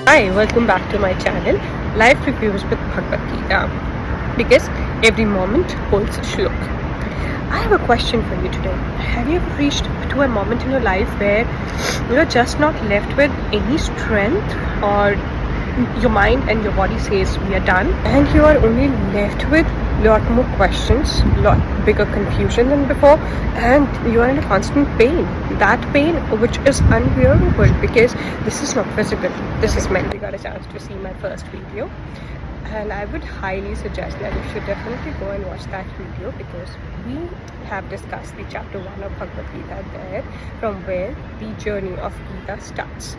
Hi, welcome back to my channel, Life Reviews with Bhagavad Gita, because every moment holds a shlok. I have a question for you today. Have you ever reached to a moment in your life where you're just not left with any strength, or your mind and your body says we are done, and you are only left with lot more questions, lot bigger confusion than before, and you are in a constant pain. That pain which is unbearable because this is not physical, this is mental. You got a chance to see my first video, and I would highly suggest that you should definitely go and watch that video, because we have discussed the chapter 1 of Bhagavad Gita there, from where the journey of Gita starts.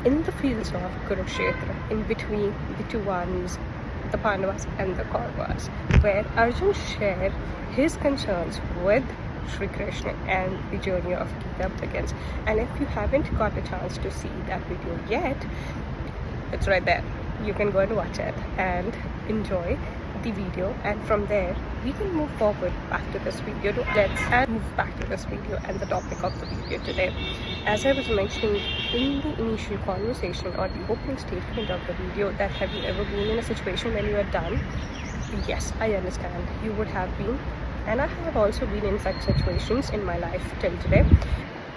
In the fields of Kurukshetra, in between the two armies, the Pandavas and the Kauravas, where Arjun shared his concerns with Sri Krishna, and the journey of Gita begins. And if you haven't got a chance to see that video yet, it's right there. You can go and watch it and enjoy the video, and from there we can move forward back to this video. Let's move back to this video and the topic of the video today. As I was mentioning in the initial conversation or the opening statement of the video, that have you ever been in a situation when you are done? Yes, I understand you would have been, and I have also been in such situations in my life till today.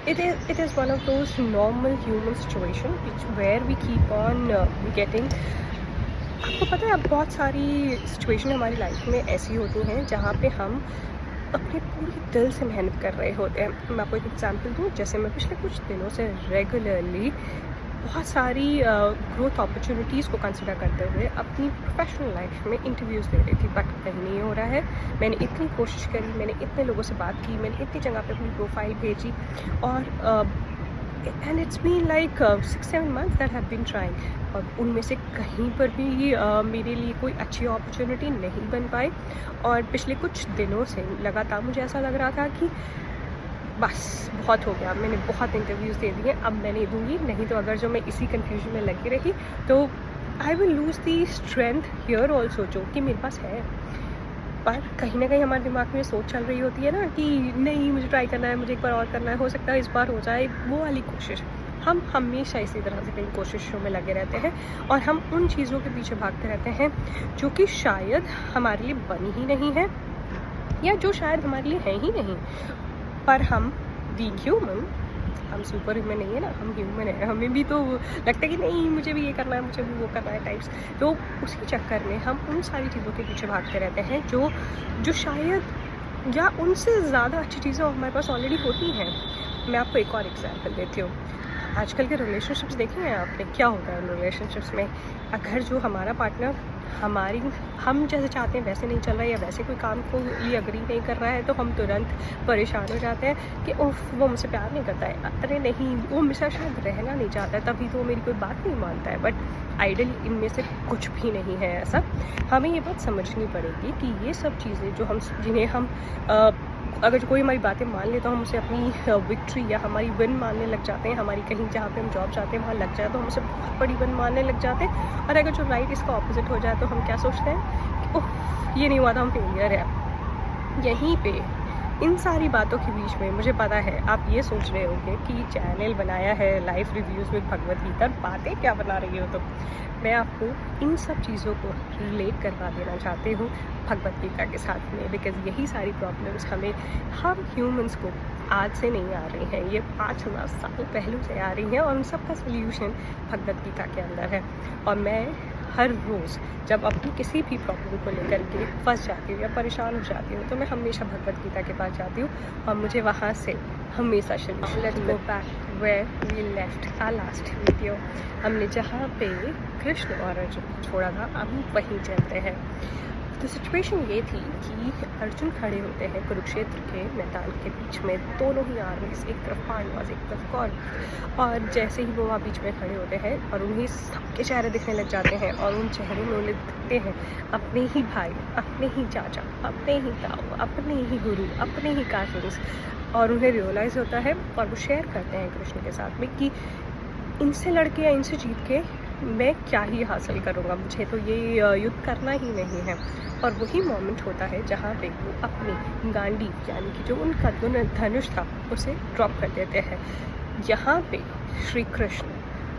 It is one of those normal human situation where we keep on getting. आपको पता है, अब बहुत सारी situation हमारी life में ऐसी होती हैं जहाँ पे हम अपने पूरी दिल से मेहनत कर रहे होते हैं. मैं आपको एक एग्जांपल दूँ. जैसे मैं पिछले कुछ दिनों से रेगुलरली बहुत सारी ग्रोथ अपॉर्चुनिटीज़ को कंसिडर करते हुए अपनी प्रोफेशनल लाइफ में इंटरव्यूज़ दे रही थी, बट कहीं नहीं हो रहा है. मैंने इतनी कोशिश करी, मैंने इतने लोगों से बात की, मैंने इतनी जगह पे अपनी प्रोफाइल भेजी, और and it's been like 6-7 months that have been trying, और उनमें से कहीं पर भी मेरे लिए कोई अच्छी अपॉर्चुनिटी नहीं बन पाई. और पिछले कुछ दिनों से लगातार मुझे ऐसा लग रहा था कि बस बहुत हो गया, मैंने बहुत इंटरव्यूज़ दे दिए, अब मैं नहीं दूँगी. नहीं तो अगर जो मैं इसी कन्फ्यूजन में लगी रही तो I will lose the strength here also, जो कि मेरे पास है. पर कहीं ना कहीं हमारे दिमाग में सोच चल रही होती है ना कि नहीं, मुझे ट्राई करना है, मुझे एक बार और करना है, हो सकता है इस बार हो जाए, वो वाली कोशिश. हम हमेशा इसी तरह से कई कोशिशों में लगे रहते हैं, और हम उन चीज़ों के पीछे भागते रहते हैं जो कि शायद हमारे लिए बनी ही नहीं है, या जो शायद हमारे लिए है ही नहीं. पर हम बीइंग ह्यूमन, हम सुपर ह्यूमन नहीं है ना, हम ह्यूमन है. हमें भी तो लगता है कि नहीं, मुझे भी ये करना है, मुझे भी वो करना है टाइप्स. तो उसी चक्कर में हम उन सारी चीज़ों के पीछे भागते रहते हैं जो शायद, या उनसे ज़्यादा अच्छी चीज़ें हमारे पास ऑलरेडी होती हैं. मैं आपको एक और एग्जांपल देती हूँ. आजकल के रिलेशनशिप्स देखे हैं आपने, क्या होता है रिलेशनशिप्स में? अगर जो हमारा पार्टनर हम जैसे चाहते हैं वैसे नहीं चल रहा है, या वैसे कोई काम को लिए अग्री नहीं कर रहा है, तो हम तुरंत परेशान हो जाते हैं कि ओह, वो मुझसे प्यार नहीं करता है, अरे नहीं, वो मेरे साथ शायद रहना नहीं चाहता है, तभी तो वो मेरी कोई बात नहीं मानता है. बट आइडल इनमें से कुछ भी नहीं है ऐसा. हमें ये बात समझनी पड़ेगी कि ये सब चीज़ें जो जिन्हें हम अगर कोई हमारी बातें मान ले तो हम उसे अपनी विक्ट्री या हमारी विन मानने लग जाते हैं. हमारी कहीं जहाँ पे हम जॉब चाहते हैं वहाँ लग जाए तो हम उसे बहुत बड़ी विन मानने लग जाते हैं. और अगर जो राइट इसका ऑपोजिट हो जाए तो हम क्या सोचते हैं कि ओह, ये नहीं हुआ था, हम फेलियर है. यहीं पे इन सारी बातों के बीच में मुझे पता है आप ये सोच रहे होंगे कि चैनल बनाया है life reviews with Bhagavad Gita, बातें क्या बना रही हो. तो मैं आपको इन सब चीज़ों को रिलेट करवा देना चाहती हूँ भगवद गीता के साथ में, बिकॉज़ यही सारी प्रॉब्लम्स हम ह्यूमंस को आज से नहीं आ रही हैं, ये 5000 साल पहले से आ रही हैं, और उन सब का सल्यूशन भगवद गीता के अंदर है. और मैं हर रोज़ जब अपनी किसी भी प्रॉब्लम को लेकर के फंस जाती हूँ या परेशान हो जाती हूँ, तो मैं हमेशा भगवद गीता के पास जाती हूँ, और मुझे वहाँ से हमेशा solution. Let's go back where we left our last video. हमने जहाँ पे कृष्ण और अर्जुन को छोड़ा था, हम वहीं चलते हैं. तो सिचुएशन ये थी कि अर्जुन खड़े होते हैं कुरुक्षेत्र के मैदान के बीच में, दोनों ही आर्मीज, एक तरफ पांडवास, एक तरफ कौरव. और जैसे ही वो वहाँ बीच में खड़े होते हैं और उन्हें सबके चेहरे दिखने लग जाते हैं, और उन चेहरे में उन्हें दिखते हैं अपने ही भाई, अपने ही चाचा, अपने ही ताऊ, अपने ही गुरु, अपने ही काजिन्स. और उन्हें रियलाइज़ होता है, और वो शेयर करते हैं कृष्ण के साथ में कि इनसे लड़के या इनसे जीत के मैं क्या ही हासिल करूँगा, मुझे तो ये युद्ध करना ही नहीं है. और वही मोमेंट होता है जहाँ पे वो अपनी गांडी, यानी कि जो उनका धनुष था, उसे ड्रॉप कर देते हैं. यहाँ पे श्री कृष्ण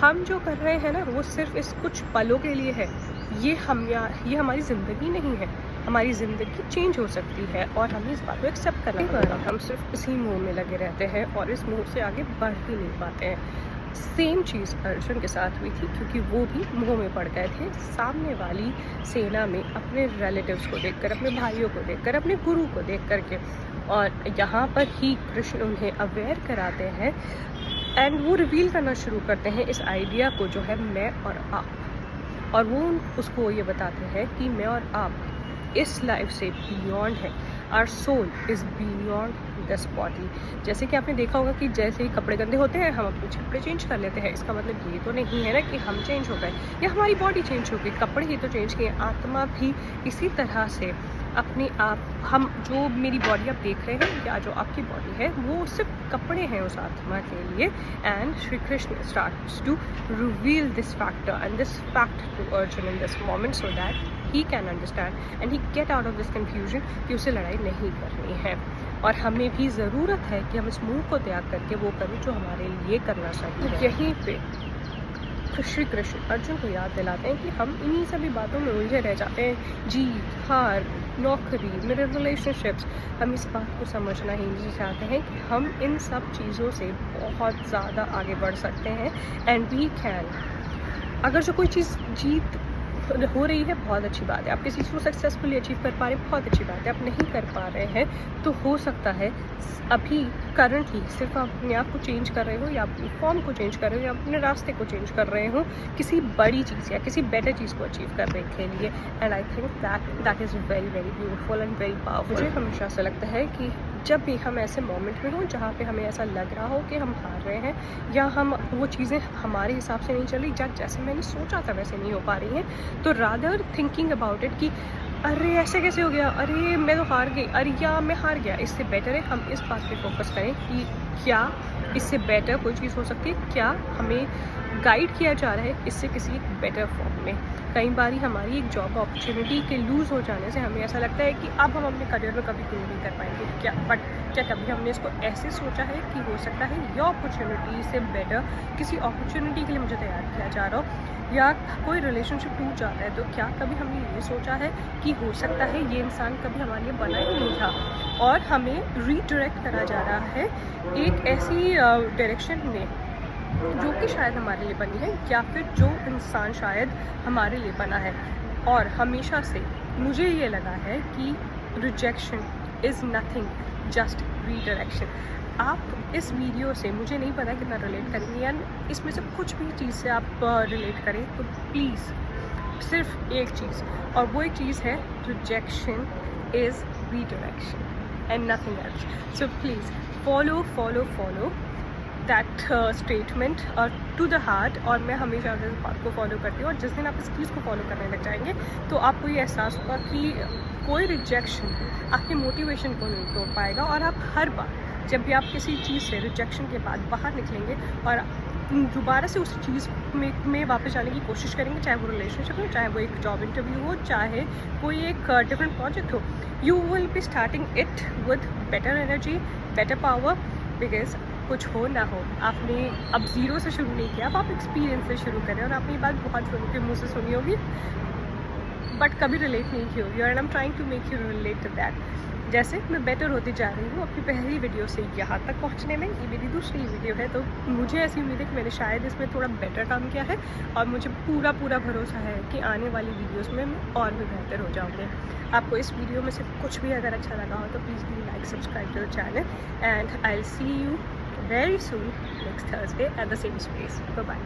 हम जो कर रहे हैं ना वो सिर्फ इस कुछ पलों के लिए है। ये हमारी ज़िंदगी नहीं है। हमारी ज़िंदगी चेंज हो सकती है और हमें इस बात को एक्सेप्ट करना पड़ेगा। हम सिर्फ इसी मोह में लगे रहते हैं और इस मोह से आगे बढ़ ही नहीं पाते हैं। सेम चीज़ अर्जुन के साथ हुई थी, क्योंकि वो भी मोह में पड़ गए थे सामने वाली सेना में, अपने रिलेटिव्स को देखकर, अपने भाइयों को देखकर, अपने गुरु को देख करके। और यहाँ पर ही कृष्ण उन्हें अवेयर कराते हैं एंड वो रिवील करना शुरू करते हैं इस आइडिया को जो है मैं और आप। और वो उसको ये बताते हैं कि मैं और आप इस लाइफ से बियॉन्ड है। Our soul is beyond this body. जैसे कि आपने देखा होगा कि जैसे ही कपड़े गंदे होते हैं हम अपने कपड़े चेंज कर लेते हैं। इसका मतलब ये तो नहीं है ना कि हम चेंज हो गए या हमारी बॉडी चेंज हो गई, कपड़े ही तो चेंज किए। आत्मा भी इसी तरह से अपने आप, हम जो मेरी बॉडी आप देख रहे हैं या जो आपकी बॉडी है वो सिर्फ कपड़े हैं उस आत्मा के लिए। And Shri Krishna starts to reveal this factor and this fact to Arjun in this moment so that he can understand and he get out of this confusion कि उसे लड़ाई नहीं करनी है। और हमें भी ज़रूरत है कि हम इस मुँह को त्याग करके वो करें जो हमारे लिए करना चाहिए। यहीं पे श्री कृष्ण अर्जुन को याद दिलाते हैं कि हम इन्हीं सभी बातों में उलझे रह जाते हैं। जीत, हार, नौकरी, मेरे रिलेशनशिप्स। हम इस बात को समझना ही नहीं चाहते हैं कि हम इन सब चीज़ों से बहुत ज़्यादा आगे बढ़ सकते हैं एंड वी कैन। अगर जो कोई चीज़ जीत हो रही है बहुत अच्छी बात है, आप किसी चीज़ को सक्सेसफुली अचीव कर पा रहे हैं बहुत अच्छी बात है। आप नहीं कर पा रहे हैं तो हो सकता है अभी करंटली सिर्फ आप अपने आप को चेंज कर रहे हो या अपनी फॉर्म को चेंज कर रहे हो या अपने रास्ते को चेंज कर रहे हो किसी बड़ी चीज़ या किसी बेटर चीज़ को अचीव करने के लिए। And I think that is very very beautiful and very powerful. मुझे हमेशा ऐसा लगता है कि जब भी हम ऐसे मोमेंट में हों जहाँ पे हमें ऐसा लग रहा हो कि हम हार रहे हैं या हम वो चीज़ें हमारे हिसाब से नहीं चल रही, जैसे मैंने सोचा था वैसे नहीं हो पा रही हैं, तो रादर थिंकिंग अबाउट इट कि अरे ऐसे कैसे हो गया, अरे मैं तो हार गई, अरे या मैं हार गया, इससे बेटर है हम इस बात पे फोकस करें कि क्या इससे बेटर कोई चीज़ हो सकती है, क्या हमें गाइड किया जा रहा है इससे किसी एक बेटर फॉर्म में। कई बार हमारी एक जॉब अपॉर्चुनिटी के लूज़ हो जाने से हमें ऐसा लगता है कि अब हम अपने करियर में कभी ग्रो नहीं कर पाएंगे क्या, बट क्या कभी हमने इसको ऐसे सोचा है कि हो सकता है ये अपॉर्चुनिटी से बेटर किसी अपॉर्चुनिटी के लिए मुझे तैयार किया जा रहा हो, या कोई रिलेशनशिप टूट जाता है तो क्या कभी हमने ये सोचा है कि हो सकता है ये इंसान कभी हमारे लिए बना ही नहीं था और हमें रीडायरेक्ट करा जा रहा है एक ऐसी डायरेक्शन में जो कि शायद हमारे लिए बनी है, या फिर जो इंसान शायद हमारे लिए बना है। और हमेशा से मुझे ये लगा है कि rejection is nothing just redirection. आप इस वीडियो से मुझे नहीं पता कितना रिलेट करेंगे या इसमें से कुछ भी चीज़ से आप रिलेट करें तो प्लीज़ सिर्फ एक चीज़, और वो एक चीज़ है rejection is redirection and nothing else. So please follow that statement और टू द हार्ट। और मैं हमेशा इस बात को फॉलो करती हूँ और जिस दिन आप इस चीज़ को फॉलो करने लग जाएंगे तो आपको ये एहसास होगा कि कोई रिजेक्शन आपकी मोटिवेशन को नहीं तोड़ पाएगा। और आप हर बार जब भी आप किसी चीज़ से रिजेक्शन के बाद बाहर निकलेंगे और दोबारा से उस चीज़ में वापस जाने की कोशिश करेंगे, चाहे वो रिलेशनशिप हो, चाहे वो एक जॉब इंटरव्यू हो, चाहे कोई एक डिफरेंट प्रोजेक्ट हो, you will be starting it with better energy, better power. Because कुछ हो ना हो, आपने अब ज़ीरो से शुरू नहीं किया, अब आप एक्सपीरियंस से शुरू करें। और आपने ये बात बहुत लोगों के मुँह से सुनी होगी बट कभी रिलेट नहीं की होगी, और I am trying to make you relate to that. जैसे मैं बेटर होती जा रही हूँ अपनी पहली वीडियो से यहाँ तक पहुँचने में, ये मेरी दूसरी वीडियो है, तो मुझे ऐसी उम्मीद है कि मैंने शायद इसमें थोड़ा बेटर काम किया है और मुझे पूरा भरोसा है कि आने वाली वीडियोस में मैं और भी बेहतर हो जाऊँगी। आपको इस वीडियो में से कुछ भी अगर अच्छा लगा हो तो please do like, subscribe to the channel and I will see you very soon next Thursday at the same space. Bye bye.